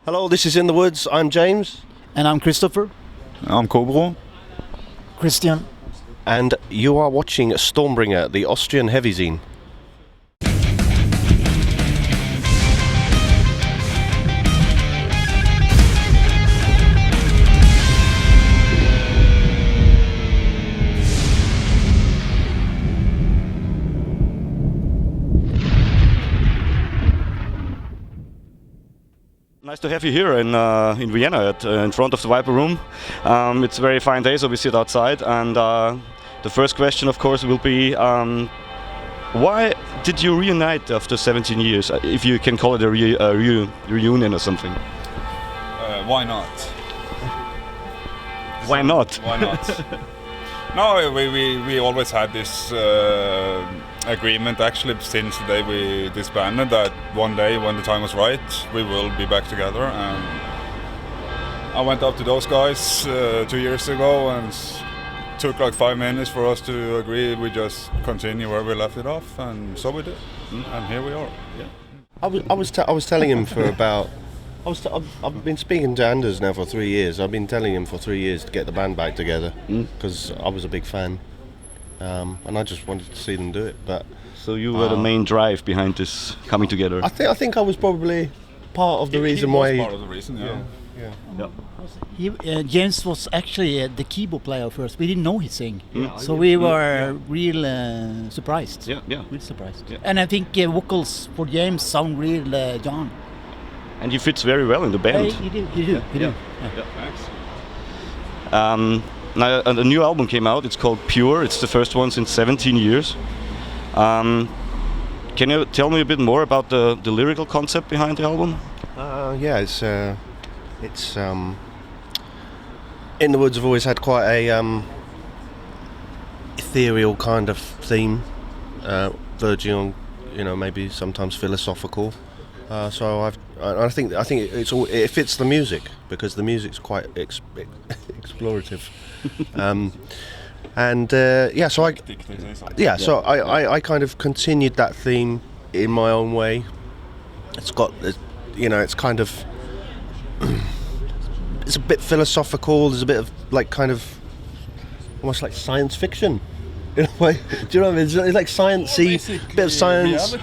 Hello, this is In the Woods. I'm James. And I'm Christopher. I'm Kobro. Christian. And you are watching Stormbringer, the Austrian heavy zine. Nice to have you here in Vienna, in front of the Viper Room. It's a very fine day, so we sit outside. And the first question, of course, will be why did you reunite after 17 years? If you can call it a reunion or something. Why not? Why not? Why not? No, we always had this agreement actually since the day we disbanded that one day when the time was right we will be back together. And I went up to those guys 2 years ago and took like 5 minutes for us to agree we just continue where we left it off, and so we did. And here we are. Yeah. I was telling him for about. I've been speaking to Anders now for 3 years. I've been telling him for 3 years to get the band back together because I was a big fan, and I just wanted to see them do it. But so you were the main drive behind this coming together. I think I was probably part of the reason why. Part of the reason, yeah. James was actually the keyboard player first. We didn't know he'd sing, so we were real surprised. Real surprised. Yeah. And I think vocals for James sound real John. And he fits very well in the band. He do. Thanks. Now a new album came out. It's called Pure. It's the first one since 17 years. Can you tell me a bit more about the lyrical concept behind the album? It's In the Woods have always had quite a ethereal kind of theme, verging on, maybe sometimes philosophical. So I think it fits the music because the music's quite explorative, so I kind of continued that theme in my own way. It's kind of it's a bit philosophical. There's a bit of like kind of almost like science fiction. In a way, do you know what I mean? It's like sciencey, bit of science.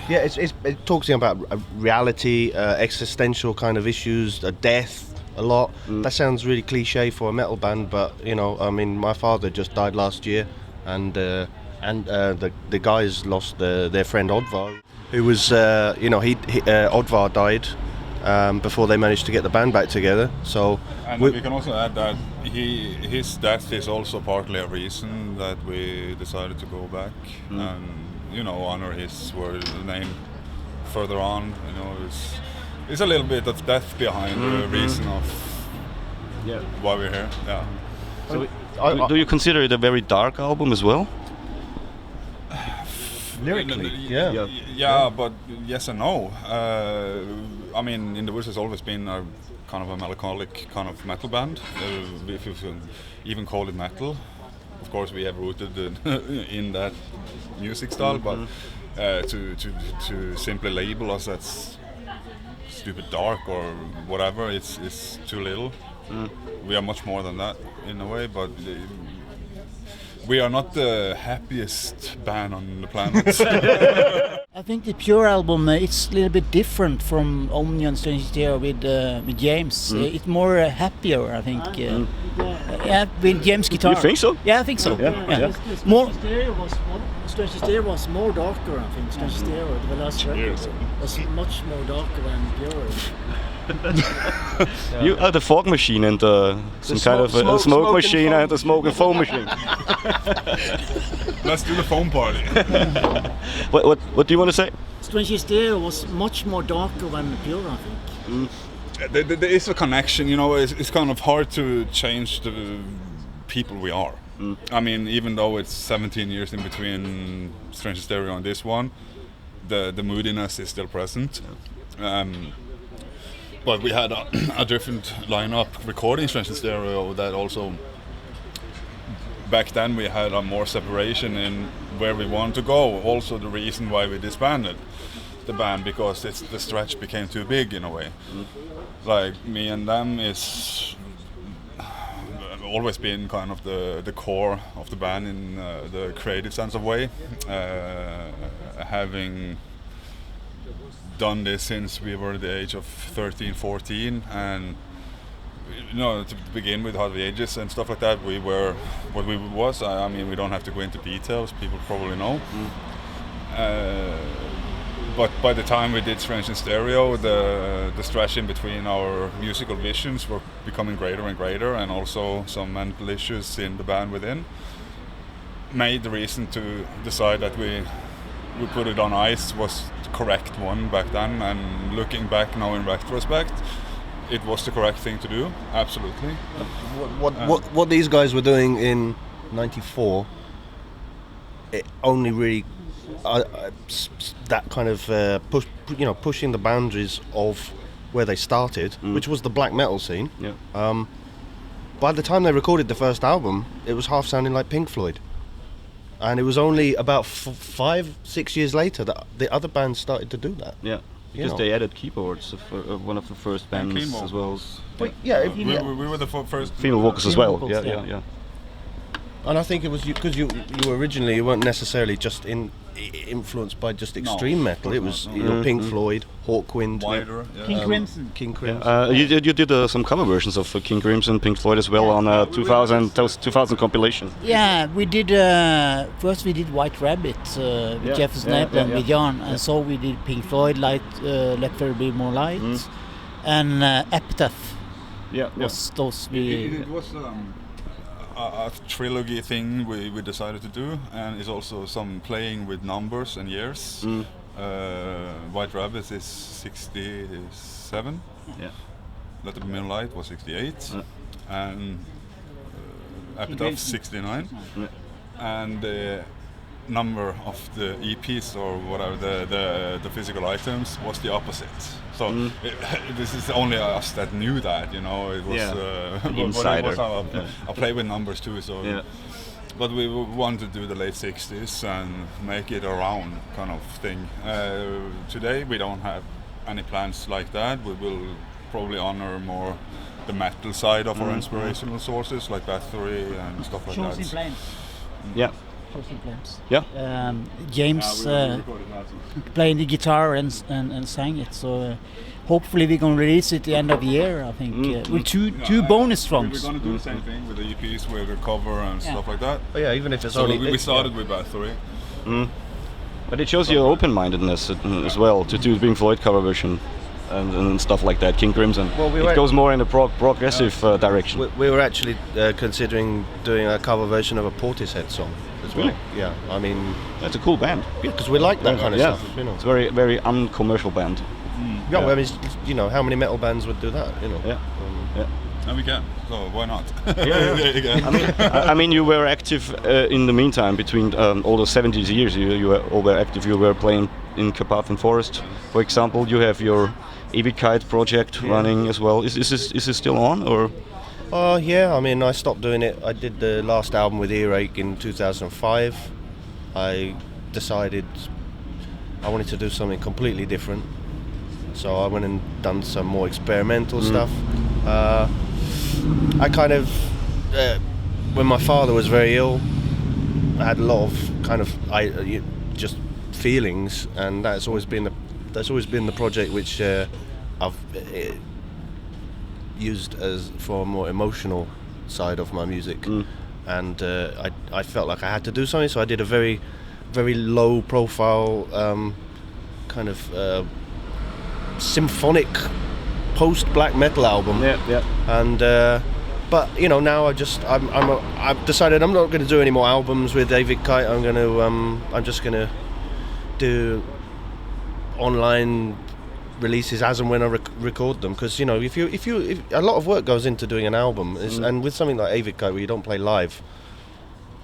Reality. Yeah, it talks about reality, existential kind of issues, death, a lot. That sounds really cliche for a metal band, but my father just died last year, and the guys lost their friend Oddvar, who was Oddvar died before they managed to get the band back together. So we can also add that his death is also partly a reason that we decided to go back and honor his name further on. It's a little bit of death behind the reason of why we're here. Yeah. So do you consider it a very dark album as well? lyrically, yeah, but yes and no. In the Woods has always been a kind of a melancholic kind of metal band, if you can even call it metal. Of course, we have rooted in that music style, but to simply label us as stupid dark or whatever, it's too little. We are much more than that in a way, but we are not the happiest band on the planet. I think the Pure album it's a little bit different from Omni and Strange Terror with James. It's more happier, I think. With James' guitar. You think so? Yeah, I think so. Yeah. More. Strange Terror was more darker, I think. Strange Terror, the last record, was much more darker than Pure. You are the fog machine and some kind of a smoke machine and a smoke and foam machine. Let's do the foam party. What do you want to say? Strange Terror was much more darker than Pure, I think. There is a connection, it's kind of hard to change the people we are. Even though it's 17 years in between Strange Stereo and this one, the moodiness is still present. But we had a different lineup recording Strange Stereo that also, back then we had a more separation in where we wanted to go, also the reason why we disbanded. the band because the stretch became too big in a way. Like me and them is always been kind of the core of the band in the creative sense of way, having done this since we were the age of 13, 14, and to begin with Hard Ages and stuff like that, we were what we was. I mean, we don't have to go into details, people probably know. But by the time we did Strange in Stereo, the stretch in between our musical visions were becoming greater and greater, and also some mental issues in the band within made the reason to decide that we put it on ice was the correct one back then. And looking back now in retrospect, it was the correct thing to do, absolutely. What these guys were doing in '94, it only really that kind of pushing the boundaries of where they started, which was the black metal scene. Yeah. By the time they recorded the first album, it was half sounding like Pink Floyd, and it was only about 5-6 years later that the other bands started to do that. Yeah. Because they added keyboards of one of the first bands as well. But yeah, we were the first female vocals as well. Vocals, Yeah. And I think it was because you originally you weren't necessarily just influenced by just extreme metal. It was Pink Floyd, Hawkwind, wider, King Crimson. King Crimson. You did some cover versions of King Crimson, Pink Floyd as well on 2000 compilation. Yeah, we did. First we did White Rabbit with Jeff Snap and with Jan, and so we did Pink Floyd, Let There Be More Light, and Epitaph. Was those we. It was a trilogy thing we decided to do, and it's also some playing with numbers and years. White Rabbit is 67. Yeah. Let There Be More Light was 68, and Epitaph 69. And the number of the EPs or whatever the physical items was the opposite. So this is only us that knew that, It was insider. It was I play with numbers too, so. Yeah. But we wanted to do the late 60s and make it a round kind of thing. Today we don't have any plans like that. We will probably honor more the metal side of our inspirational sources like Bathory and stuff like Shows that. in Flames. Yeah. Shows in Flames. Yeah. James we recorded that. playing the guitar and sang it. So hopefully we can release it at the end of the year. I think with two bonus songs. We're gonna do the same thing with the EPs, with the cover and stuff like that. Oh yeah, even if it's So only we started with Bathory. But it shows your open-mindedness as well to do Pink Floyd cover version and stuff like that. King Crimson. Well, it goes more in a progressive direction. we were actually considering doing a cover version of a Portishead song as well. Really? Yeah, I mean, That's a cool band. because we like that kind of stuff. It's a very, very uncommercial band. Yeah, well, I mean, how many metal bands would do that? And we can, so why not? I mean, you were active in the meantime between all the 70s years. You were all were active. You were playing in Carpathian Forest, for example. You have your Ewigkeit project running as well. Is this still on or? Yeah, I mean, I stopped doing it. I did the last album with Earache in 2005. I decided I wanted to do something completely different. So I went and done some more experimental stuff. I kind of, when my father was very ill, I had a lot of kind of just feelings, and that's always been the project which I've used as for a more emotional side of my music, and I felt like I had to do something, so I did a very, very low profile kind of symphonic post black metal album. And but now I've decided I'm not going to do any more albums with Ewigkeit. I'm just going to do online releases as and when I record them, because if a lot of work goes into doing an album, and with something like Ewigkeit where you don't play live,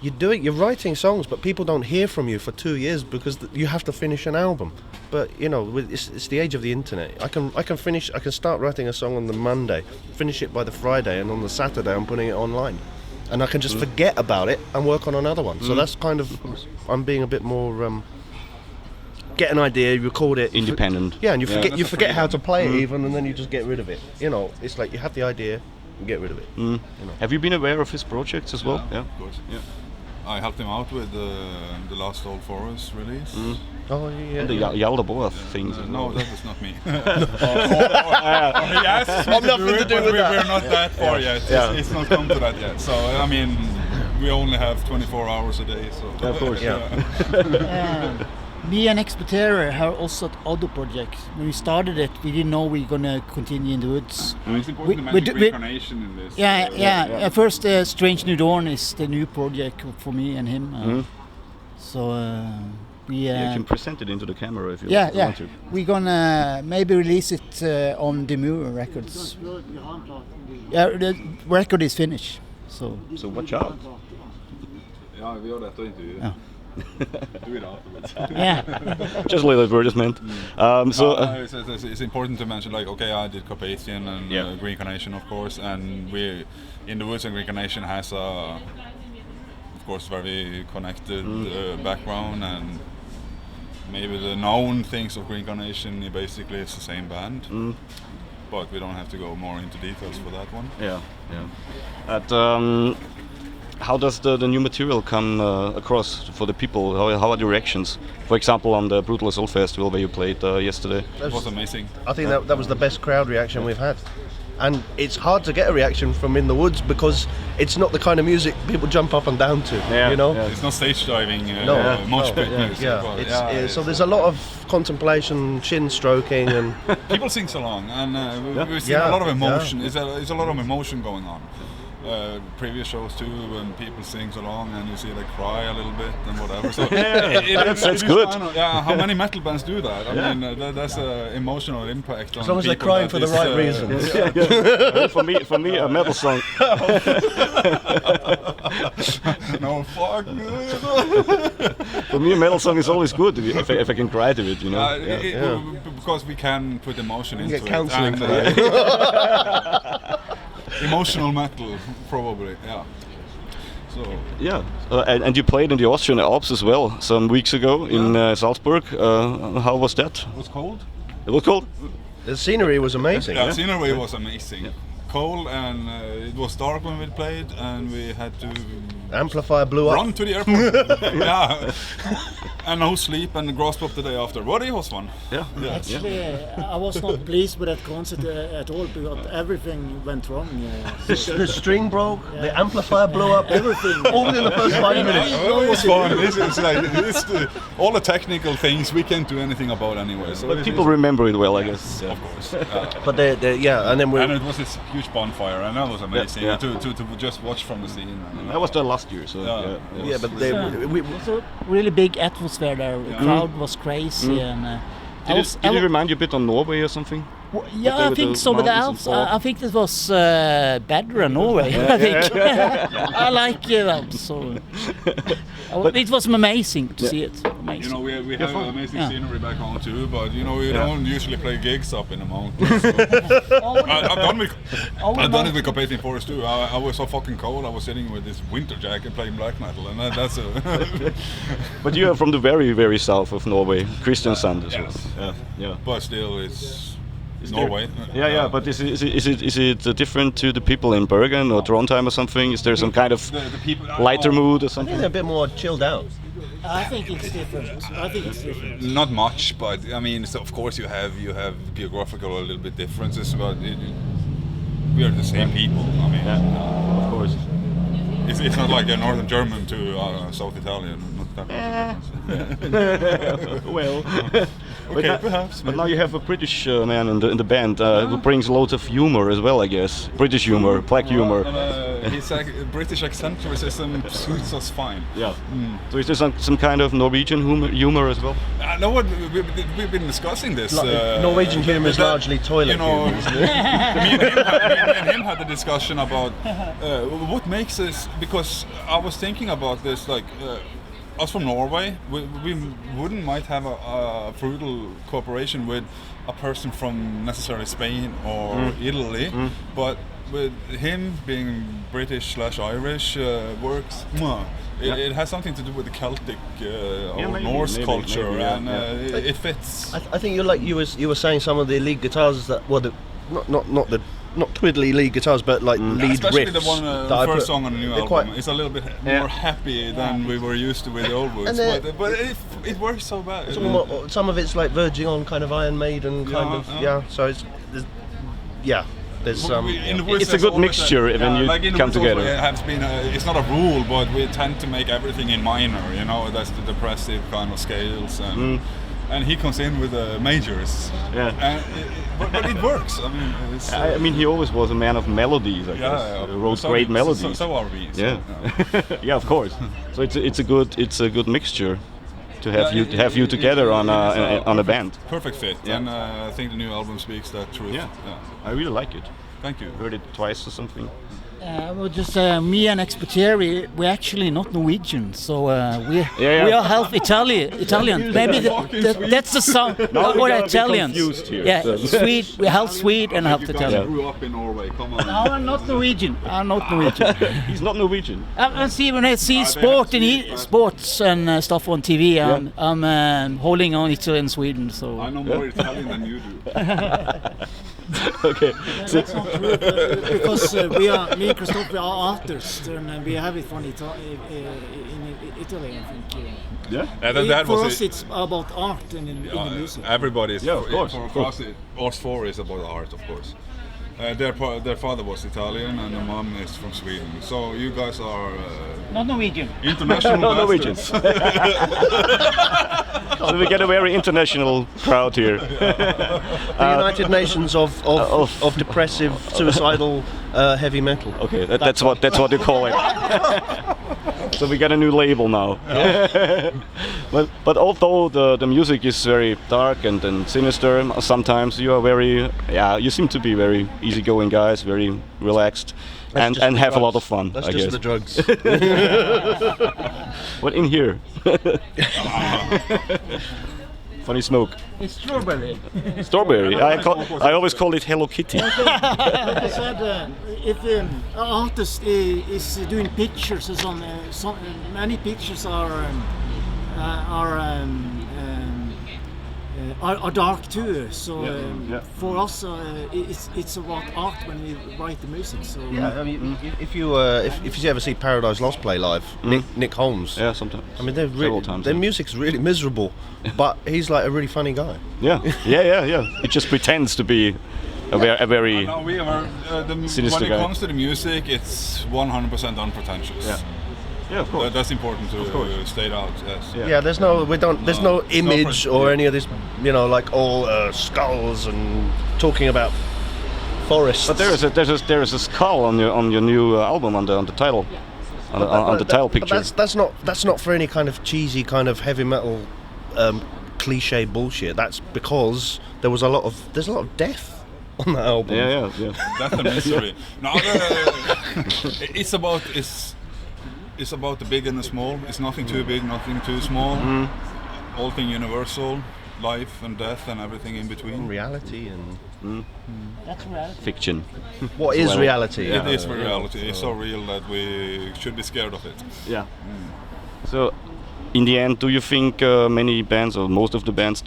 you're writing songs, but people don't hear from you for 2 years because you have to finish an album. But it's the age of the internet. I can start writing a song on the Monday, finish it by the Friday, and on the Saturday I'm putting it online, and I can just forget about it and work on another one. So that's kind of, I'm being a bit more get an idea, you record it. Independent. Yeah, and you forget how to play it Mm. even, and then you just get rid of it. You know, it's like you have the idea, and get rid of it. Mm. You know. Have you been aware of his projects as well? Of course. Yeah. I helped him out with the last Old Forest release. Mm. Oh yeah. And the Yaldabaoth things. as No, well. that is not me. He asked me to do it, but we're not that far yet. Yeah. It's not come to that yet. So I mean, we only have 24 hours a day. So Of course. Yeah. Me and Exploiter have also other projects. When we started it, we didn't know we were gonna continue in the woods. It's important to We mention do- reincarnation in this. Yeah. First, Strange New Dawn is the new project for me and him. So we. You can present it into the camera if you Yeah. want to. We're gonna maybe release it on Demure Records. Yeah, the record is finished. So. So watch out. Ja, vi gör detta intervju. Ja. Do it afterwards. Yeah. Just a little advertisement. It's important to mention, like, okay, I did Carpathian and Green Carnation, of course, and we in the Woods and Green Carnation has a, of course, very connected background, and maybe the known things of Green Carnation basically it's the same band, but we don't have to go more into details for that one. How does the new material come across for the people? How are the reactions? For example, on the Brutal Assault Festival where you played yesterday. It was amazing. I think that was the best crowd reaction we've had. And it's hard to get a reaction from In the Woods because it's not the kind of music people jump up and down to, you know? Yeah. It's not stage diving, No, mosh pit music. Yeah, but so there's a lot of contemplation, chin stroking, and people sing along, and we've seen a lot of emotion. It's a lot of emotion going on. Previous shows too, when people sing along and you see they cry a little bit and whatever. So That's good. How many metal bands do that? I mean, that's an emotional impact. as long as they're crying for the right reasons. For me, a metal song. No, fuck. For me, a metal song is always good if I can cry to it, you know. Because we can put emotion into get it. counselling And, for that. emotional metal, probably. Yeah. So. Yeah, and you played in the Austrian Alps as well some weeks ago in Salzburg. How was that? It was cold. It was cold? The scenery was amazing. The scenery was amazing. Cold, and it was dark when we played, and we had to Amplifier blew up. run to the airport. Yeah, and no sleep, and grasp up the day after. But it was fun. Yeah. Actually, I was not pleased with that concert at all because everything went wrong. The string broke, the amplifier blew up, Everything. all within the first 5 minutes. It's fun. It's all the technical things we can't do anything about anyway. So But people remember it well, I guess. of course. But and then And it was this huge bonfire, and that was amazing Yeah. To just watch from the scene. I was there last year, so but It was a really big atmosphere there. The crowd was crazy, and Did it remind you a bit on Norway or something? yeah, I with think the so. With the mountains Alps, and fog? I think it was better than Norway. I think I like the Alps. So it was amazing to see it. Amazing. You know, we have amazing Yeah. scenery back home too, but you know, we don't usually play gigs up in the mountains. So. I've done it with Carpathian Forest too. I was so fucking cold. I was sitting with this winter jacket playing black metal, and that's a. But you are from the very, very south of Norway, Kristiansand as well. Yes. Yeah. But still, it's Norway. Yeah. But is it different to the people in Bergen or Trondheim or something? Is there some kind of The people, lighter mood or I think something? they're a bit more chilled out. I think it's different. Not much, but I mean, so of course you have geographical a little bit differences, but we are the same people. I mean, Of course. it's not like a Northern German to South Italian. Not that much difference. Well. Okay, perhaps. But now you have a British man in the band who brings loads of humor as well, I guess. British humor, black humor. His British eccentricism suits us fine. Yeah. So is there some kind of Norwegian humor as well? No, we've been discussing this. Norwegian humour is largely toilet You know, humour, isn't it? me and him had a discussion about what makes us. Because I was thinking about this, like. Us from Norway, we might have a frugal cooperation with a person from necessarily Spain or Italy, but with him being British/Irish works. It has something to do with the Celtic or Norse culture, and it fits. I think you're like you were saying some of the lead guitars that not twiddly lead guitars, but like lead especially riffs. The one, the first song on the new album. It's a little bit more happy than we were used to with the old Woods, but it works so bad. Some of it's like verging on kind of Iron Maiden kind of. So it's there's it's a good mixture when you come together. It's not a rule, but we tend to make everything in minor. You know, that's the depressive kind of scales, and he comes in with the majors. But it works. I mean, he always was a man of melodies. I guess. He wrote great melodies. So are we. Yeah, of course. So it's a good mixture to have you together on a band. Perfect fit, and I think the new album speaks that truth. I really like it. Thank you. Heard it twice or something. Well, just me and Expedieri, we're actually not Norwegian, so we are half Italian. Maybe that's the sound. We're Italians. Swede. We're half Swede and half Italian. I grew up in Norway. Come on. No, I'm not Norwegian. He's not Norwegian. I see when I see sports and stuff on TV. I'm holding on Italy and Sweden. So I know more Italian than you do. Okay. That's not true, because me and Christoph are artists, and we have it from in Italy, I think. For us, it's about art in the music. Everybody's. Of course. For us, us four is about art, of course. Their father was Italian, and the mom is from Sweden. So you guys are not Norwegian. International. Not Norwegians. So we get a very international crowd here. The United Nations of depressive, suicidal, heavy metal. Okay, that's what you call it. So we got a new label now. But although the music is very dark and sinister, sometimes you seem to be very easygoing guys, very relaxed, and have a lot of fun. That's I just guess. the drugs. What in here? Funny smoke. It's strawberry. Strawberry. I always call it Hello Kitty. Like I said, if an artist is doing pictures or some many pictures are dark too. So for us, it's about art when we write the music. So I mean, if you ever see Paradise Lost play live, Nick Holmes. Yeah, sometimes. I mean, their music's really miserable, but he's like a really funny guy. Yeah. He just pretends to be a very sinister when guy. it comes to the music, it's 100% unpretentious. Yeah, of course. That's important to state out. Yes. Yeah, there's no image or any of this, like all skulls and talking about forests. But there is a skull on your new album on the title, on the title picture. But that's not for any kind of cheesy kind of heavy metal cliche bullshit. That's because there's a lot of death on that album. Yeah. That's the mystery. No, it's about the big and the small. It's nothing too big, nothing too small. All thing universal, life and death and everything in between. Reality and That's reality. Fiction. What is reality? It is reality. It's so real that we should be scared of it. Yeah. So, in the end, do you think many bands or most of the bands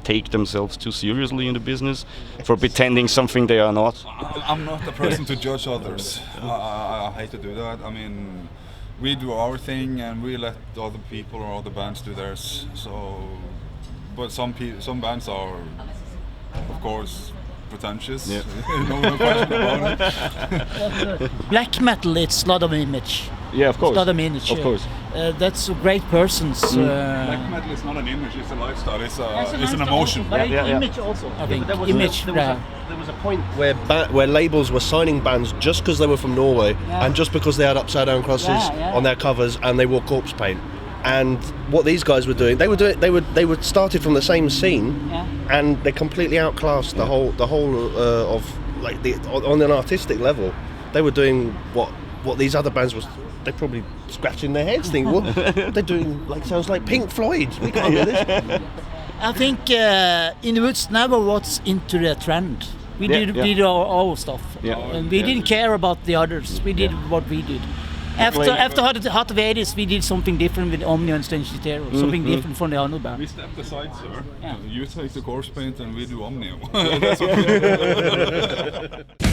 take themselves too seriously in the business for pretending something they are not? I'm not the person to judge others. I hate to do that. I mean, we do our thing and we let the other people or other bands do theirs. So, but some bands are, of course, pretentious. Yeah. No question about it. Black metal, it's a lot of image. Yeah, of course. It's a lot of image. Of course. That's great persons. Black metal is not an image; it's a lifestyle. It's an emotion. But image also. I think There was a point where labels were signing bands just because they were from Norway and just because they had upside down crosses on their covers and they wore corpse paint. And what these guys were doing, they were started from the same scene, and they completely outclassed the whole of like on an artistic level. They were doing what these other bands was. They're probably scratching their heads, thinking, "What they're doing? Sounds like Pink Floyd. We can't do this." I think In the Woods never was into the trend. We did our stuff, and we didn't care about the others. We did what we did. After Hot of 80s, we did something different with Omni and Strange Stereo, something different from the other band. We stepped aside, sir. Yeah. You take the corpse paint and we do Omni. That's what we do.